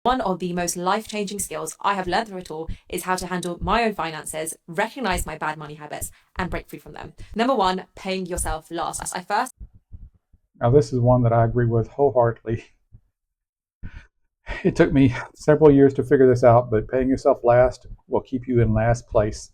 One of the most life-changing skills I have learned through it all is how to handle my own finances, recognize my bad money habits, and break free from them. Number one, paying yourself last. I first Now, this is one that I agree with wholeheartedly. It took me several years to figure this out, but paying yourself last will keep you in last place.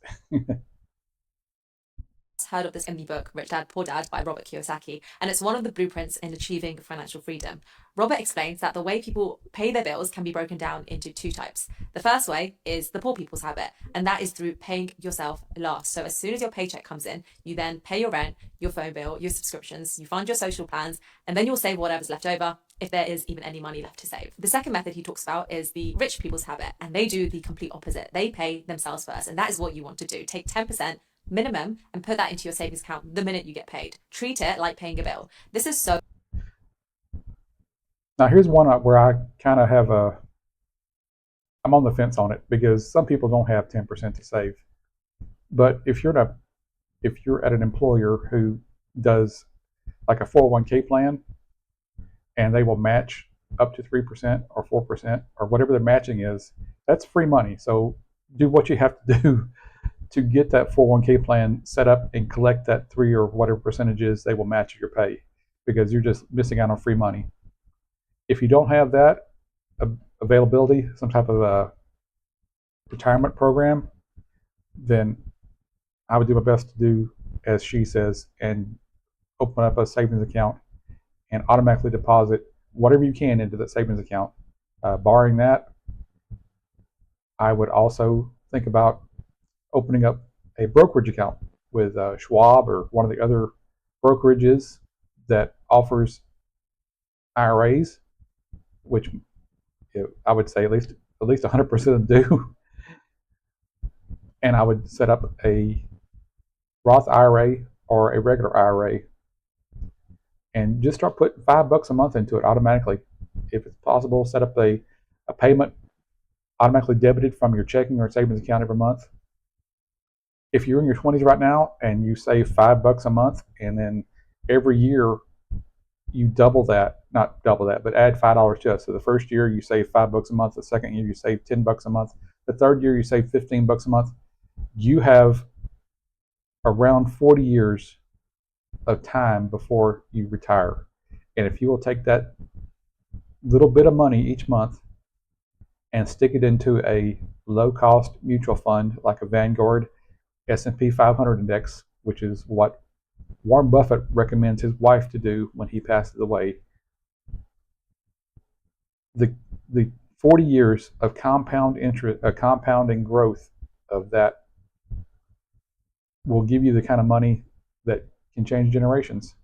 heard of this in the book Rich Dad Poor Dad by Robert Kiyosaki, and it's one of the blueprints in achieving financial freedom. Robert explains that the way people pay their bills can be broken down into two types. The first way is the poor people's habit, and that is through paying yourself last. So as soon as your paycheck comes in, you then pay your rent, your phone bill, your subscriptions, you fund your social plans, and then you'll save whatever's left over, if there is even any money left to save. The second method he talks about is the rich people's habit, and they do the complete opposite. They pay themselves first, and that is what you want to do. Take 10% minimum and put that into your savings account the minute you get paid. Treat it like paying a bill. This is so Now, here's one where I kind of I'm on the fence on it because some people don't have 10% to save. But if you're at an employer who does like a 401k plan and they will match up to 3% or 4% or whatever the matching is, that's free money. So do what you have to do to get that 401k plan set up and collect that 3 or whatever percentages they will match your pay, because you're just missing out on free money. If you don't have that availability, some type of a retirement program, then I would do my best to do as she says and open up a savings account and automatically deposit whatever you can into that savings account. Barring that, I would also think about opening up a brokerage account with Schwab or one of the other brokerages that offers IRAs, which I would say at least 100% of them do. And I would set up a Roth IRA or a regular IRA and just start putting $5 a month into it automatically. If it's possible, set up a payment automatically debited from your checking or savings account every month. If you're in your 20s right now and you save $5 a month, and then every year you double that, not double that, but add $5 to it. So the first year you save $5 a month, the second year you save $10 a month, the third year you save $15 a month. You have around 40 years of time before you retire. And if you will take that little bit of money each month and stick it into a low-cost mutual fund like a Vanguard S&P 500 index, which is what Warren Buffett recommends his wife to do when he passes away. The 40 years of compound interest, compounding growth of that will give you the kind of money that can change generations.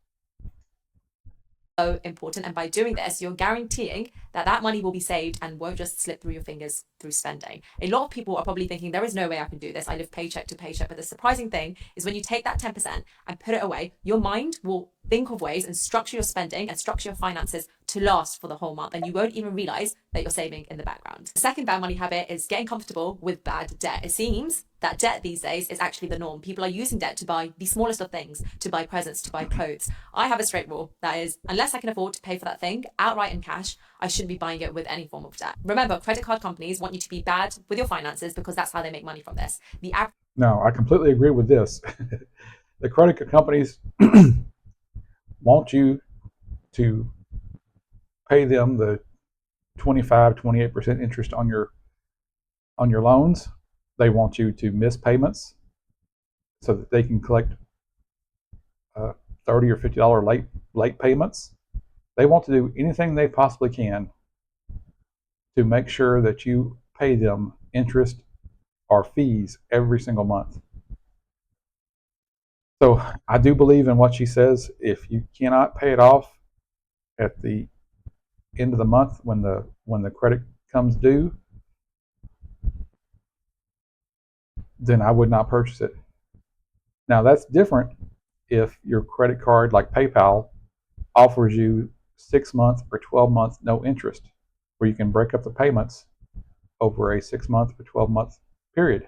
so important. And by doing this, you're guaranteeing that that money will be saved and won't just slip through your fingers through spending. A lot of people are probably thinking, there is no way I can do this. I live paycheck to paycheck. But the surprising thing is when you take that 10% and put it away, your mind will think of ways and structure your spending and structure your finances to last for the whole month. And you won't even realize that you're saving in the background. The second bad money habit is getting comfortable with bad debt. It seems that debt these days is actually the norm. People are using debt to buy the smallest of things, to buy presents, to buy clothes. I have a straight rule that is, unless I can afford to pay for that thing outright in cash, I shouldn't be buying it with any form of debt. Remember, credit card companies want you to be bad with your finances because that's how they make money from this. The average No, I completely agree with this. The credit card companies want you to pay them the 25, 28% interest on your loans. They want you to miss payments so that they can collect $30 or $50 late payments. They want to do anything they possibly can to make sure that you pay them interest or fees every single month. So I do believe in what she says. If you cannot pay it off at the end of the month when the credit comes due, then I would not purchase it. Now that's different if your credit card like PayPal offers you 6 months or 12 months no interest, where you can break up the payments over a 6 month or 12 month period.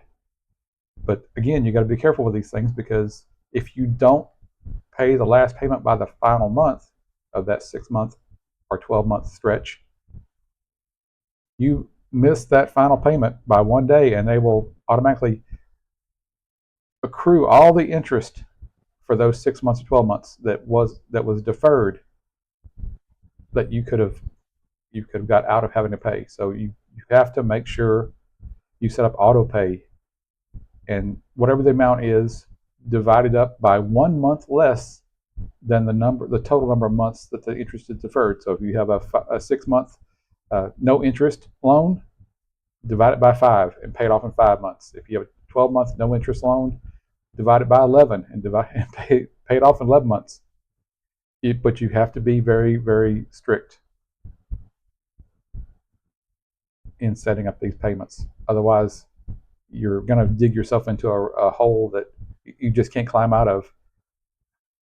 But again, you got to be careful with these things, because if you don't pay the last payment by the final month of that 6 month or 12 month stretch, You miss that final payment by one day, and they will automatically accrue all the interest for those 6 months or 12 months that was deferred, that you could have got out of having to pay. So you have to make sure you set up auto pay, and whatever the amount is, divided up by 1 month less than the total number of months that the interest is deferred. So if you have a 6 month no interest loan, divide it by 5 and pay it off in 5 months. If you have a 12 month no interest loan, divide it by 11 and pay it off in 11 months. But you have to be very, very strict in setting up these payments. Otherwise, you're going to dig yourself into a hole that you just can't climb out of.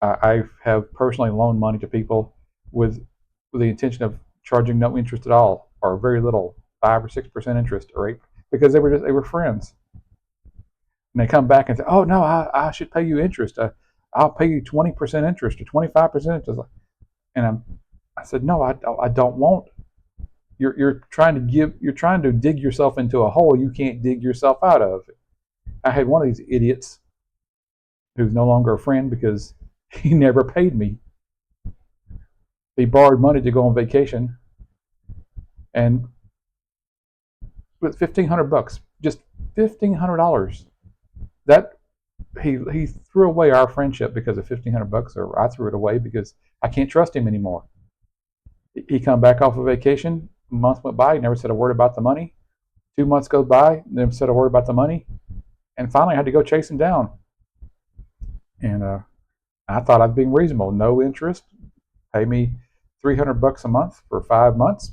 I have personally loaned money to people with the intention of charging no interest at all, or very little, 5 or 6% interest, or 8, because they were friends. And they come back and say, "Oh no, I should pay you interest. I'll pay you 20% interest or 25% interest." And I said, "No, I don't want. You're trying to dig yourself into a hole you can't dig yourself out of." I had one of these idiots who's no longer a friend because he never paid me. He borrowed money to go on vacation, and with $1,500, just $1,500, that he threw away our friendship because of $1,500, or I threw it away because I can't trust him anymore. He come back off of vacation. A month went by. He never said a word about the money. 2 months goes by. Never said a word about the money. And finally, I had to go chase him down. And I thought I was being reasonable. No interest. Pay me $300 a month for 5 months.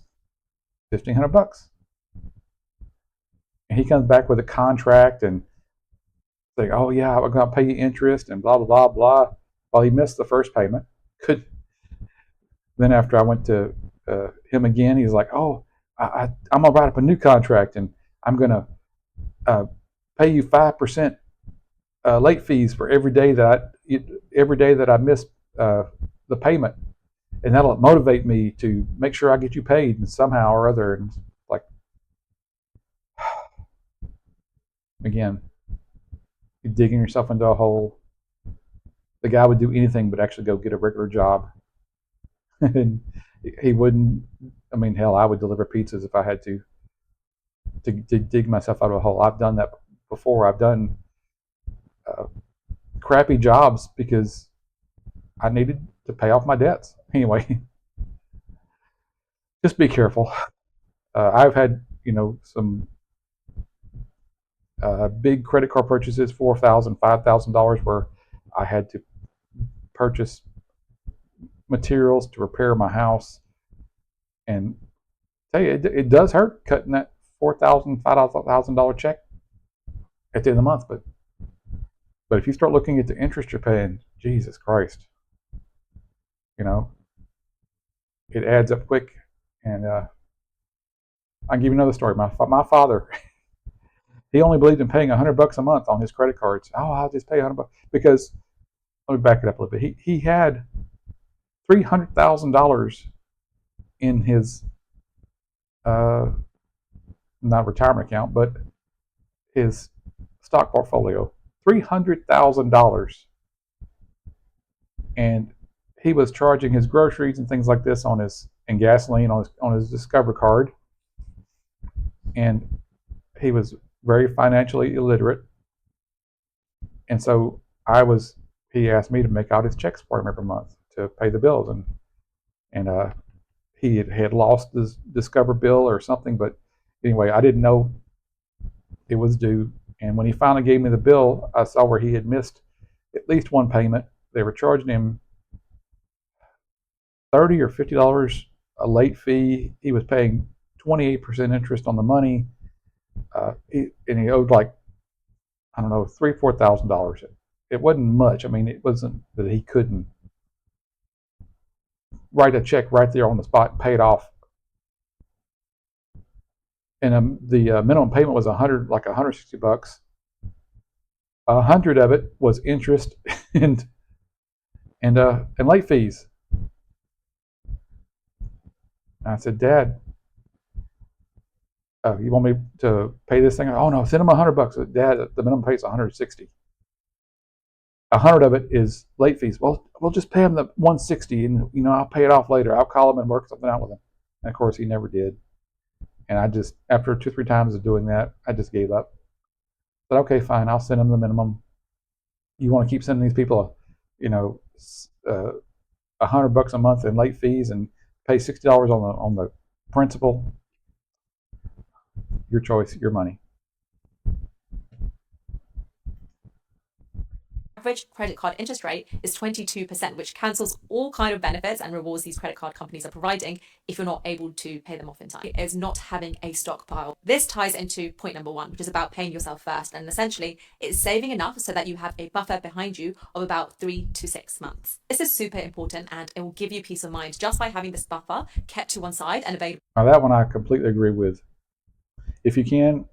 $1,500. And he comes back with a contract and like, "Oh yeah, I'm going to pay you interest," and blah blah blah blah. Well, he missed the first payment. Then after I went to him again, he's like, "Oh, I'm gonna write up a new contract, and I'm gonna pay you 5% late fees for every day that I miss the payment, and that'll motivate me to make sure I get you paid somehow or other." And like, again, you're digging yourself into a hole. The guy would do anything but actually go get a regular job. And he wouldn't. I mean, hell, I would deliver pizzas if I had to dig myself out of a hole. I've done that before. I've done uh, crappy jobs because I needed to pay off my debts. Anyway, just be careful. I've had some big credit card purchases, $4,000, $5,000, where I had to purchase materials to repair my house, and tell you, it does hurt cutting that $4,000, $5,000 check at the end of the month. But if you start looking at the interest you're paying, Jesus Christ, you know, it adds up quick. And I'll give you another story. My father, he only believed in paying $100 a month on his credit cards. Oh, I'll just pay $100 because, let me back it up a little bit. He had $300,000 in his not retirement account, but his stock portfolio. $300,000, and he was charging his groceries and things like this and gasoline on his Discover card, and he was very financially illiterate, and so he asked me to make out his checks for him every month to pay the bills, and he had lost his Discover bill or something, but anyway, I didn't know it was due. And when he finally gave me the bill, I saw where he had missed at least one payment. They were charging him $30 or $50 a late fee. He was paying 28% interest on the money, and he owed, like, I don't know, $3,000, $4,000. It wasn't much. I mean, it wasn't that he couldn't write a check right there on the spot and pay it off. And the minimum payment was like $160. 100 of it was interest and late fees. And I said, "Dad, You want me to pay this thing? Oh no, send them $100. Dad, the minimum pay is 160. 100 of it is late fees. Well, we'll just pay him the 160, and I'll pay it off later. I'll call him and work something out with him. And of course, he never did. And I just, after 2 or 3 times of doing that, I just gave up. But okay, fine, I'll send him the minimum. You want to keep sending these people, $100 a month in late fees and pay $60 on the principal? Your choice, your money. Average credit card interest rate is 22%, which cancels all kind of benefits and rewards these credit card companies are providing if you're not able to pay them off in time. Is not having a stockpile. This ties into point number 1, which is about paying yourself first. And essentially, it's saving enough so that you have a buffer behind you of about 3 to 6 months. This is super important, and it will give you peace of mind just by having this buffer kept to one side and available. Now, that one I completely agree with. If you can,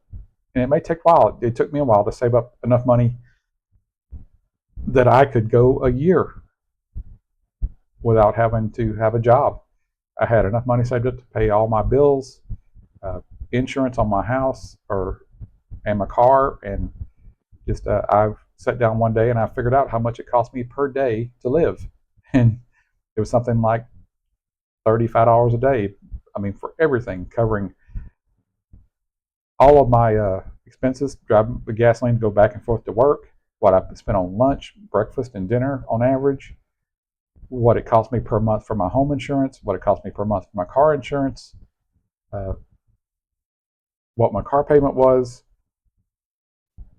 and it may take a while, it took me a while to save up enough money that I could go a year without having to have a job. I had enough money saved up to pay all my bills, insurance on my house and my car, and just I sat down one day and I figured out how much it cost me per day to live, and it was something like $35 a day. I mean, for everything, covering all of my expenses, driving the gasoline to go back and forth to work, what I spent on lunch, breakfast, and dinner on average, what it cost me per month for my home insurance, what it cost me per month for my car insurance, what my car payment was,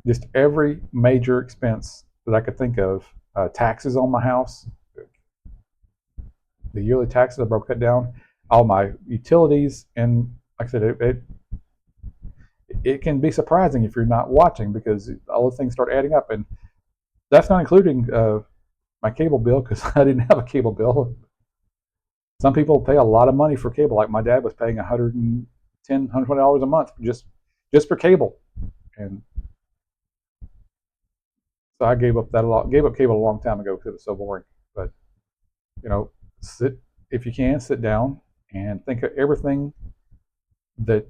just every major expense that I could think of, taxes on my house, the yearly taxes, I broke that down, all my utilities, and like I said, it can be surprising if you're not watching, because all the things start adding up, and that's not including my cable bill, because I didn't have a cable bill. Some people pay a lot of money for cable, like my dad was paying $110, $120 a month just for cable, and so I gave up cable a long time ago because it was so boring. But if you can, sit down and think of everything that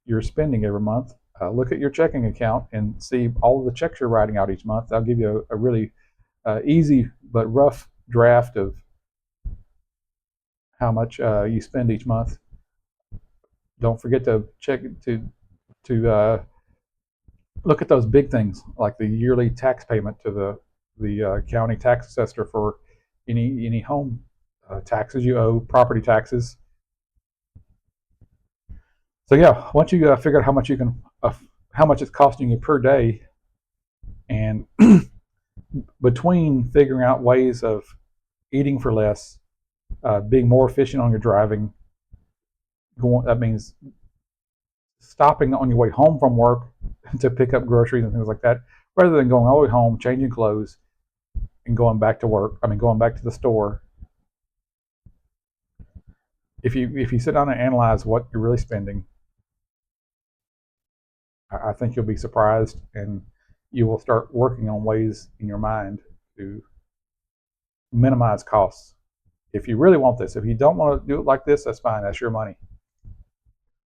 you're spending every month. Look at your checking account and see all of the checks you're writing out each month. I'll give you a really easy but rough draft of how much you spend each month. Don't forget to check to look at those big things like the yearly tax payment to the county tax assessor for any home taxes you owe, property taxes. So yeah, once you figure out how much it's costing you per day, and between figuring out ways of eating for less, being more efficient on your driving, that means stopping on your way home from work to pick up groceries and things like that, rather than going all the way home, changing clothes, and going back to work. Going back to the store. If you sit down and analyze what you're really spending, I think you'll be surprised, and you will start working on ways in your mind to minimize costs. If you really want this, if you don't want to do it like this, that's fine. That's your money.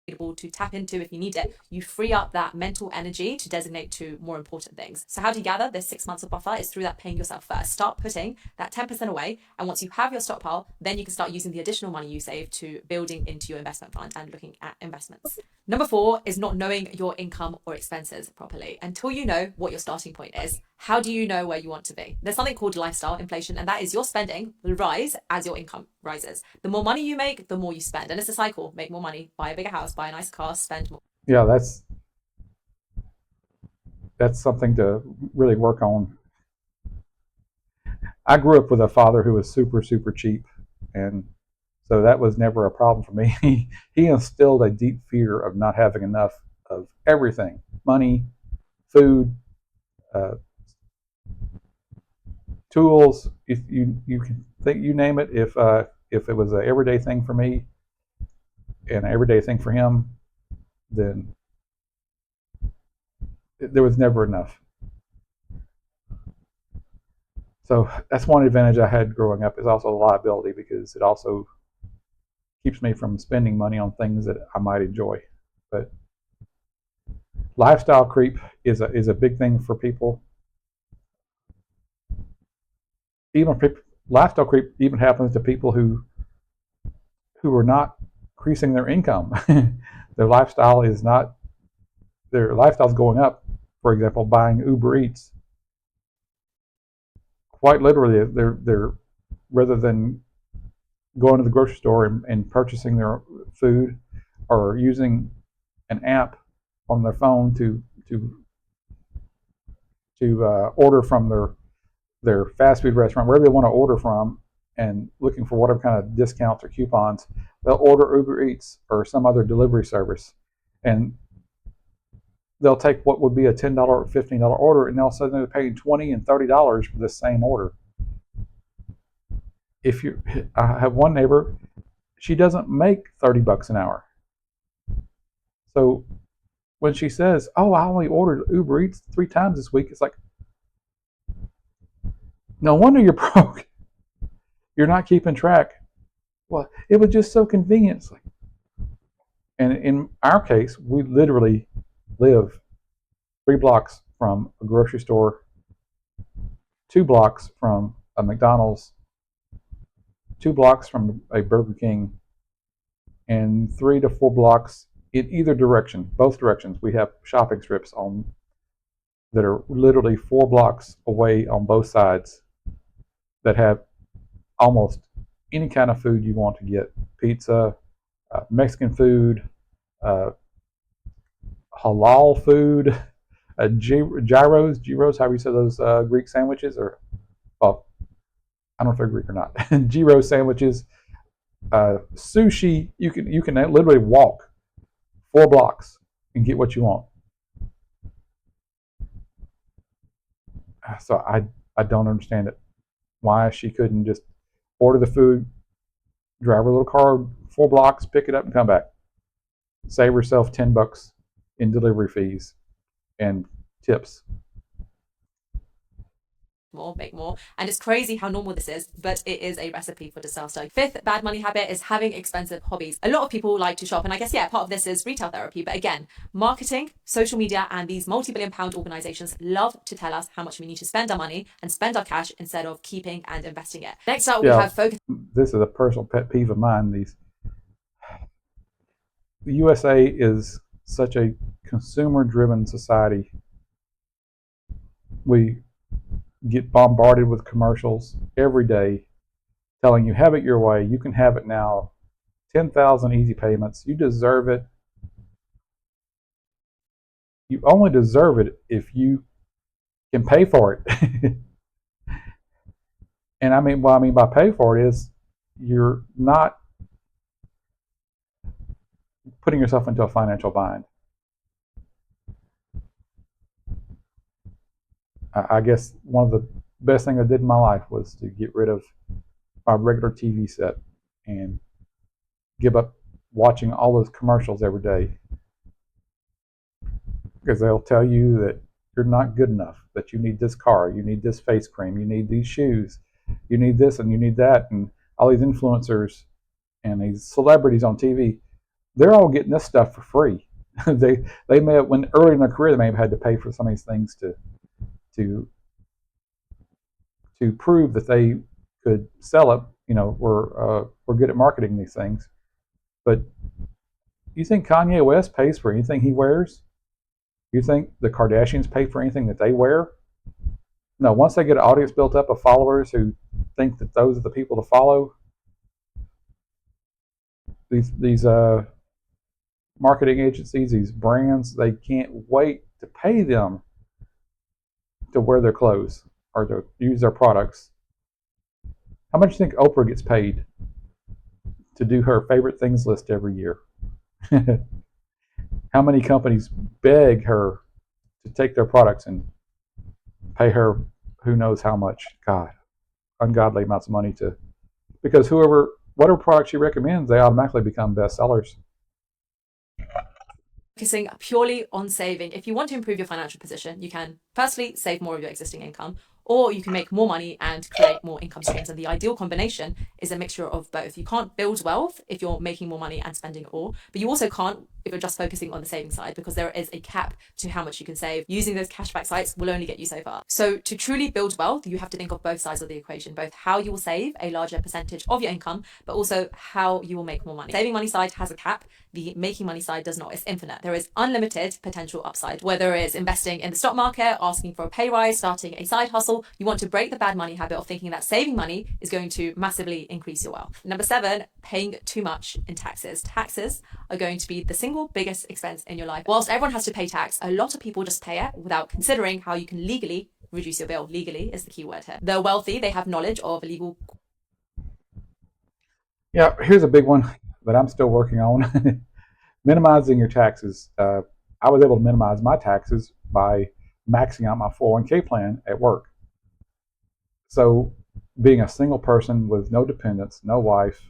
To tap into if you need it, you free up that mental energy to designate to more important things. So how do you gather this 6 months of buffer? Is through that paying yourself first. Start putting that 10% away, and once you have your stockpile, then you can start using the additional money you save to building into your investment fund and looking at investments. Number 4 is not knowing your income or expenses properly. Until you know what your starting point is, how do you know where you want to be? There's something called lifestyle inflation, and that is your spending will rise as your income rises. The more money you make, the more you spend. And it's a cycle. Make more money, buy a bigger house, buy a nice car, spend more. Yeah, that's something to really work on. I grew up with a father who was super, super cheap, and so that was never a problem for me. He instilled a deep fear of not having enough of everything: money, food, tools. If you can think, you name it. If it was an everyday thing for me and an everyday thing for him, then there was never enough. So that's one advantage I had growing up, is also a liability, because it also keeps me from spending money on things that I might enjoy. But lifestyle creep is a big thing for people. Even lifestyle creep even happens to people who are not increasing their income. Their lifestyle is not their lifestyle's going up. For example, buying Uber Eats. Quite literally, they're rather than going to the grocery store and purchasing their food or using an app on their phone to order from their fast food restaurant, wherever they want to order from, and looking for whatever kind of discounts or coupons, they'll order Uber Eats or some other delivery service, and they'll take what would be a $10 or $15 order, and all of a sudden they're paying $20 and $30 for the same order. I have one neighbor, she doesn't make $30 an hour, so when she says, "Oh, I only ordered Uber Eats 3 times this week," it's like, no wonder you're broke. You're not keeping track. Well, it was just so convenient. And in our case, we literally live 3 blocks from a grocery store, 2 blocks from a McDonald's, 2 blocks from a Burger King, and 3 to 4 blocks in either direction, both directions. We have shopping strips on that are literally 4 blocks away on both sides that have almost any kind of food you want to get: pizza, Mexican food, uh, halal food, gyros, however you say those Greek sandwiches, or well, I don't know if they're Greek or not. Gyro sandwiches, sushi. You can literally walk 4 blocks and get what you want. So I don't understand it. Why she couldn't just order the food, drive her little car 4 blocks, pick it up, and come back. Save herself $10 in delivery fees and tips. More, make more. And it's crazy how normal this is, but it is a recipe for disaster. Fifth bad money habit is having expensive hobbies. A lot of people like to shop, and I guess, yeah, part of this is retail therapy. But again, marketing, social media, and these multi-billion pound organizations love to tell us how much we need to spend our money and spend our cash instead of keeping and investing it. Next up, we have focus. This is a personal pet peeve of mine. The USA is such a consumer-driven society. We get bombarded with commercials every day telling you, have it your way, you can have it now, 10,000 easy payments, you deserve it. You only deserve it if you can pay for it. And what I mean by pay for it is you're not putting yourself into a financial bind. I guess one of the best things I did in my life was to get rid of my regular TV set and give up watching all those commercials every day, because they'll tell you that you're not good enough, that you need this car, you need this face cream, you need these shoes, you need this and you need that, and all these influencers and these celebrities on TV, they're all getting this stuff for free. they may have, when early in their career, they may have had to pay for some of these things to prove that they could sell it. We're good at marketing these things. But you think Kanye West pays for anything he wears? You think the Kardashians pay for anything that they wear? No, once they get an audience built up of followers who think that those are the people to follow, these marketing agencies, these brands, they can't wait to pay them to wear their clothes or to use their products. How much do you think Oprah gets paid to do her favorite things list every year? How many companies beg her to take their products and pay her who knows how much? God, ungodly amounts of money because whatever product she recommends, they automatically become bestsellers. Focusing purely on saving. If you want to improve your financial position, you can firstly save more of your existing income, or you can make more money and create more income streams. And the ideal combination is a mixture of both. You can't build wealth if you're making more money and spending it all, but you also can't if you're just focusing on the saving side, because there is a cap to how much you can save. Using those cashback sites will only get you so far. So to truly build wealth, you have to think of both sides of the equation, both how you will save a larger percentage of your income, but also how you will make more money. Saving money side has a cap. The making money side does not. It's infinite. There is unlimited potential upside, whether it's investing in the stock market, asking for a pay rise, starting a side hustle. You want to break the bad money habit of thinking that saving money is going to massively increase your wealth. Number 7, paying too much in taxes. Taxes are going to be the single biggest expense in your life. Whilst everyone has to pay tax, a lot of people just pay it without considering how you can legally reduce your bill. Legally is the key word here. The wealthy, they have knowledge of legal. Yeah, here's a big one that I'm still working on. Minimizing your taxes. I was able to minimize my taxes by maxing out my 401k plan at work. So, being a single person with no dependents, no wife,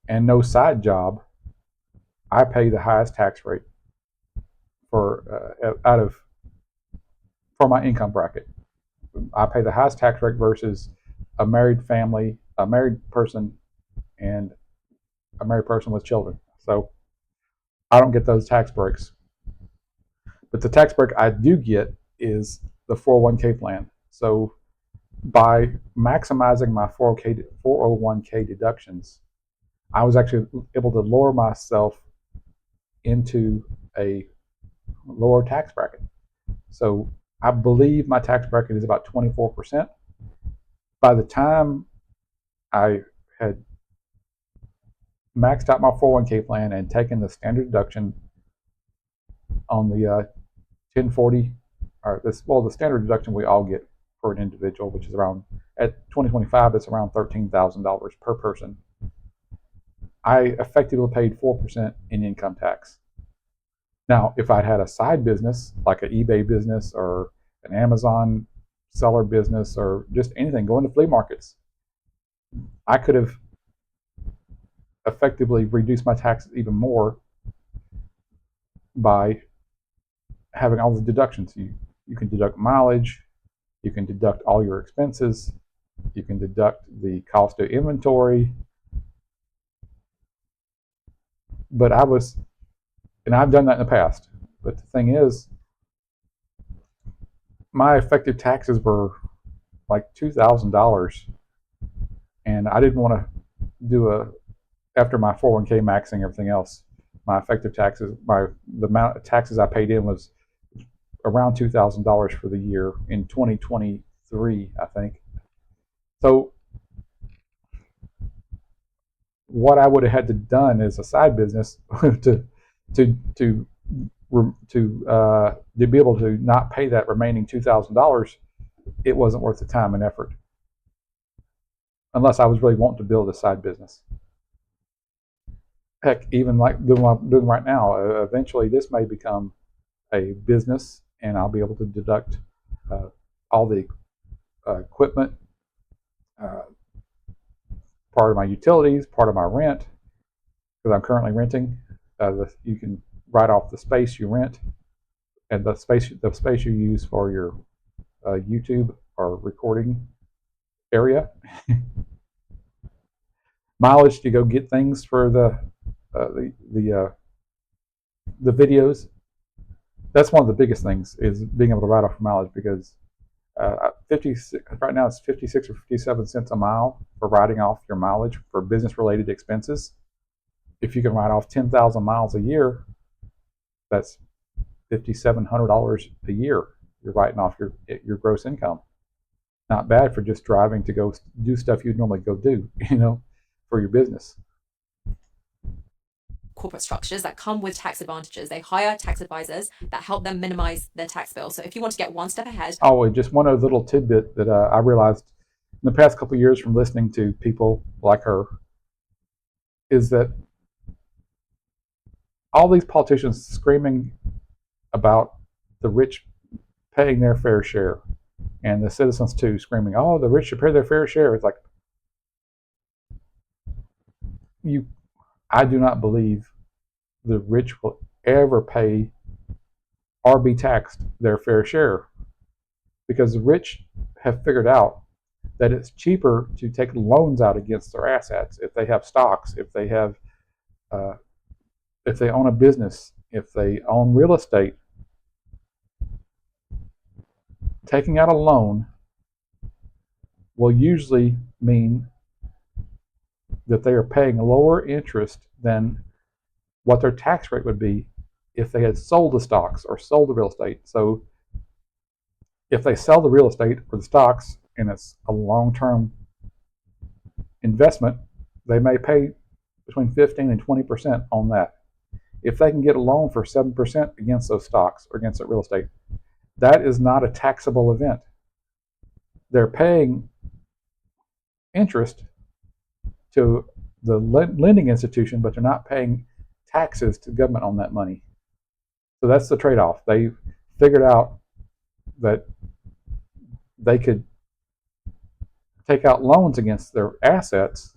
and no side job, I pay the highest tax rate for my income bracket. I pay the highest tax rate versus a married family, a married person, and a married person with children. So I don't get those tax breaks. But the tax break I do get is the 401k plan. So by maximizing my 401k deductions, I was actually able to lower myself into a lower tax bracket. So I believe my tax bracket is about 24%. By the time I had maxed out my 401k plan and taken the standard deduction on the 1040, or the standard deduction we all get for an individual, which is around, at 2025, it's around $13,000 per person. I effectively paid 4% in income tax. Now, if I'd had a side business, like an eBay business or an Amazon seller business or just anything, going to flea markets, I could have effectively reduced my taxes even more by having all the deductions. You can deduct mileage, you can deduct all your expenses, you can deduct the cost of inventory. But I've done that in the past. But the thing is, my effective taxes were like $2,000, and I didn't want to do after my 401k maxing everything else. My effective taxes, the amount of taxes I paid in was around $2,000 for the year in 2023, I think. So what I would have had to done as a side business to be able to not pay that remaining $2,000, it wasn't worth the time and effort, unless I was really wanting to build a side business. Heck, even like doing what I'm doing right now, eventually this may become a business, and I'll be able to deduct all the equipment, part of my utilities, part of my rent, because I'm currently renting. You can write off the space you rent and the space you use for your YouTube or recording area. Mileage to go get things for the videos. That's one of the biggest things, is being able to write off mileage, because 56 right now it's 56 or 57 cents a mile for writing off your mileage for business related expenses. If you can write off 10,000 miles a year, that's $5,700 a year. You're writing off your gross income. Not bad for just driving to go do stuff you'd normally go do, for your business. Corporate structures that come with tax advantages. They hire tax advisors that help them minimize their tax bill. So if you want to get one step ahead. Oh, and just one other little tidbit that I realized in the past couple of years from listening to people like her is that all these politicians screaming about the rich paying their fair share, and the citizens too screaming, "Oh, the rich should pay their fair share." It's like, I do not believe the rich will ever pay or be taxed their fair share. because the rich have figured out that it's cheaper to take loans out against their assets if they have stocks, uh, if they own a business, if they own real estate. Taking out a loan will usually mean that they are paying lower interest than what their tax rate would be if they had sold the stocks or sold the real estate. So if they sell the real estate or the stocks and it's a long-term investment, they may pay between 15 and 20% on that. If they can get a loan for 7% against those stocks or against that real estate, that is not a taxable event. They're paying interest to the lending institution, but they're not paying taxes to government on that money. So that's the trade-off. They figured out that they could take out loans against their assets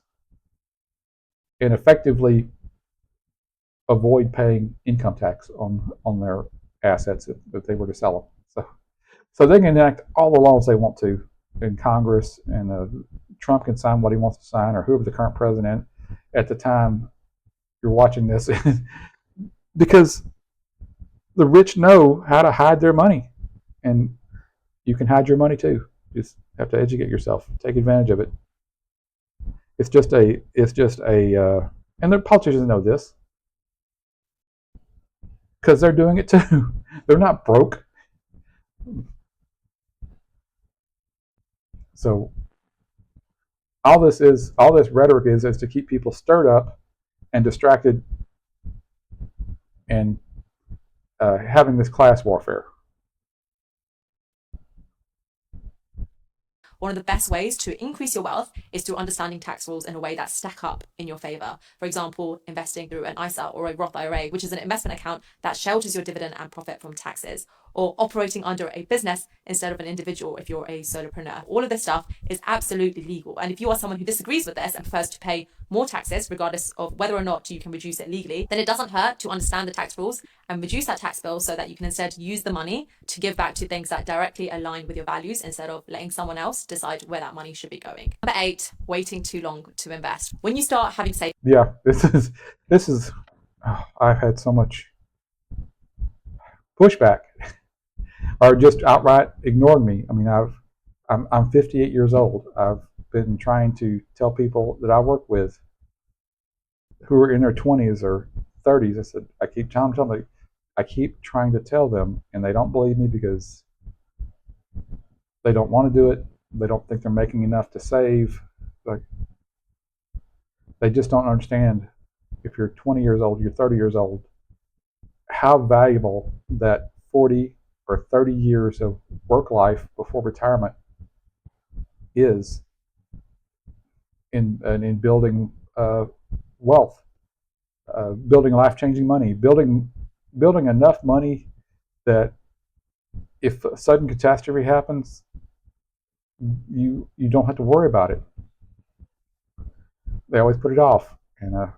and effectively avoid paying income tax on their assets if they were to sell them. So they can enact all the laws they want to in Congress, and Trump can sign what he wants to sign, or whoever the current president at the time you're watching this, because the rich know how to hide their money, and you can hide your money too. You just have to educate yourself, take advantage of it. And the politicians know this because they're doing it too. They're not broke. So all this rhetoric is to keep people stirred up and distracted and having this class warfare. One of the best ways to increase your wealth is through understanding tax rules in a way that stack up in your favor. For example, investing through an ISA or a Roth IRA, which is an investment account that shelters your dividend and profit from taxes, or operating under a business instead of an individual if you're a solopreneur. All of this stuff is absolutely legal. And if you are someone who disagrees with this and prefers to pay more taxes, regardless of whether or not you can reduce it legally, then it doesn't hurt to understand the tax rules and reduce that tax bill so that you can instead use the money to give back to things that directly align with your values instead of letting someone else decide where that money should be going. Number 8, waiting too long to invest. When you start having saved, yeah, this is I've had so much pushback or just outright ignored me. I mean, I'm 58 years old. I've been trying to tell people that I work with who are in their 20s or 30s. I keep trying to tell them, and they don't believe me because they don't want to do it. They don't think they're making enough to save. Like, they just don't understand. If you're 20 years old, you're 30 years old, how valuable that 40 or 30 years of work life before retirement is in building wealth, building life-changing money, building enough money that if a sudden catastrophe happens, you don't have to worry about it. They always put it off, and I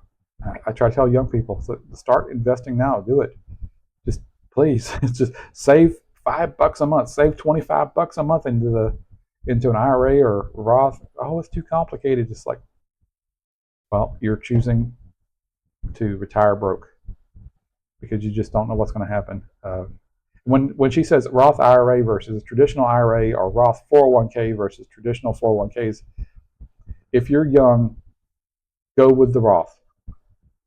try to tell young people, so start investing now. Do it. Just please, just save $5 a month. Save $25 a month into an IRA or Roth. Oh, it's too complicated. Just like, well, you're choosing to retire broke because you just don't know what's going to happen. When she says Roth IRA versus traditional IRA or Roth 401k versus traditional 401ks, if you're young, go with the Roth,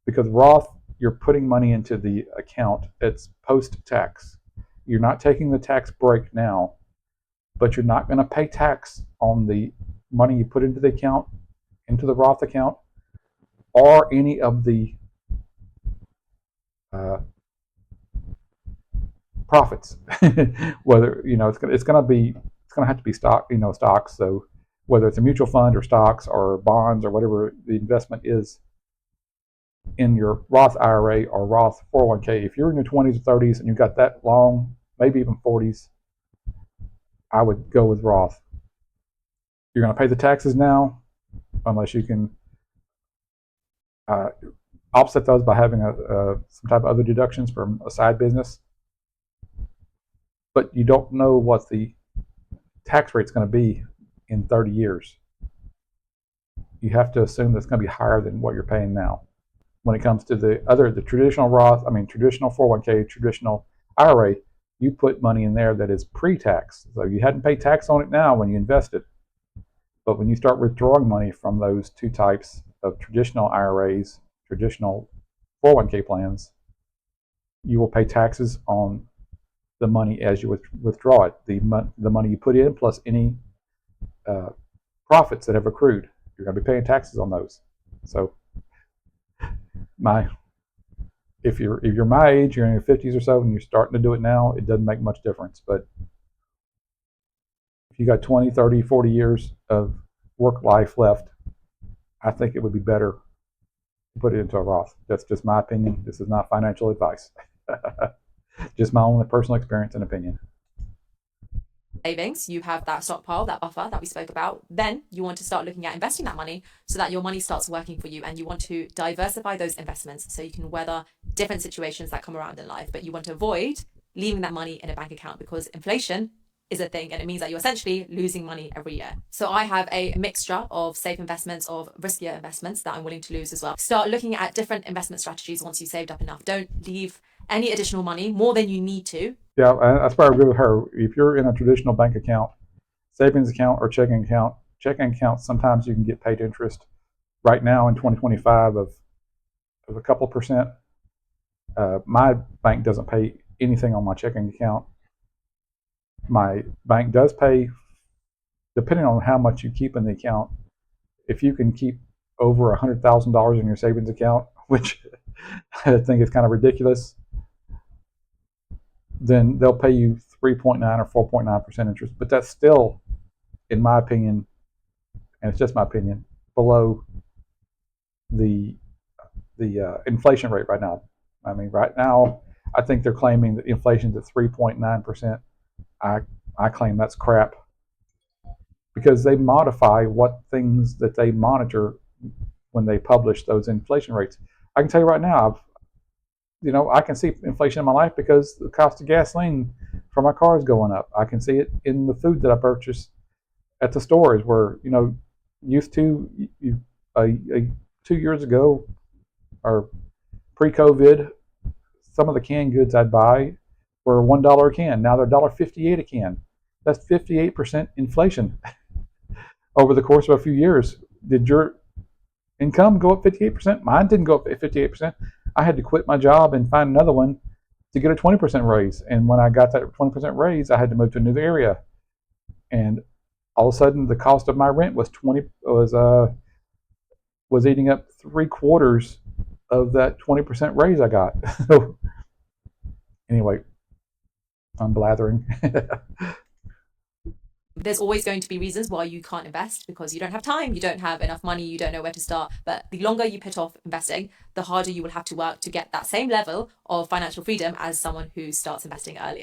because Roth, you're putting money into the account. It's post-tax. You're not taking the tax break now, but you're not going to pay tax on the money you put into the account, into the Roth account, or any of the profits. Whether it's going to have to be stocks. So whether it's a mutual fund or stocks or bonds or whatever the investment is in your Roth IRA or Roth 401k, if you're in your 20s or 30s and you've got that long, maybe even 40s, I would go with Roth. You're going to pay the taxes now, unless you can offset those by having some type of other deductions from a side business. But you don't know what the tax rate's going to be in 30 years. You have to assume that's going to be higher than what you're paying now. When it comes to the traditional Roth, traditional 401k, traditional IRA, you put money in there that is pre-tax. So you hadn't paid tax on it now when you invest it. But when you start withdrawing money from those two types of traditional IRAs, traditional 401k plans, you will pay taxes on the money as you withdraw it. The money you put in plus any profits that have accrued, you're going to be paying taxes on those. So if you're my age, you're in your 50s or so, and you're starting to do it now, it doesn't make much difference. But if you got 20, 30, 40 years of work life left, I think it would be better to put it into a Roth. That's just my opinion. This is not financial advice. Just my own personal experience and opinion. Savings, you have that stockpile, that buffer that we spoke about. Then you want to start looking at investing that money so that your money starts working for you, and you want to diversify those investments so you can weather different situations that come around in life. But you want to avoid leaving that money in a bank account, because inflation is a thing, and it means that you're essentially losing money every year. So I have a mixture of safe investments, of riskier investments that I'm willing to lose as well. Start looking at different investment strategies once you've saved up enough. Don't leave any additional money more than you need to. Yeah, that's why I agree with her. If you're in a traditional bank account, savings account, or checking account, sometimes you can get paid interest right now in 2025 of a couple percent. My bank doesn't pay anything on my checking account. My bank does pay, depending on how much you keep in the account. If you can keep over $100,000 in your savings account, which I think is kind of ridiculous, then they'll pay you 3.9 or 4.9% interest. But that's still, in my opinion, and it's just my opinion, below the inflation rate right now. Right now, I think they're claiming that inflation's at 3.9%. I claim that's crap, because they modify what things that they monitor when they publish those inflation rates. I can tell you right now, I can see inflation in my life because the cost of gasoline for my car is going up. I can see it in the food that I purchase at the stores, where used to 2 years ago or pre-COVID, some of the canned goods I'd buy were $1 a can. Now they're $1.58 a can. That's 58% inflation over the course of a few years. Did your income go up 58%? Mine didn't go up 58%. I had to quit my job and find another one to get a 20% raise. And when I got that 20% raise, I had to move to a new area. And all of a sudden, the cost of my rent was eating up 3/4 of that 20% raise I got. So anyway, I'm blathering. There's always going to be reasons why you can't invest, because you don't have time, you don't have enough money, you don't know where to start. But the longer you put off investing, the harder you will have to work to get that same level of financial freedom as someone who starts investing earlier.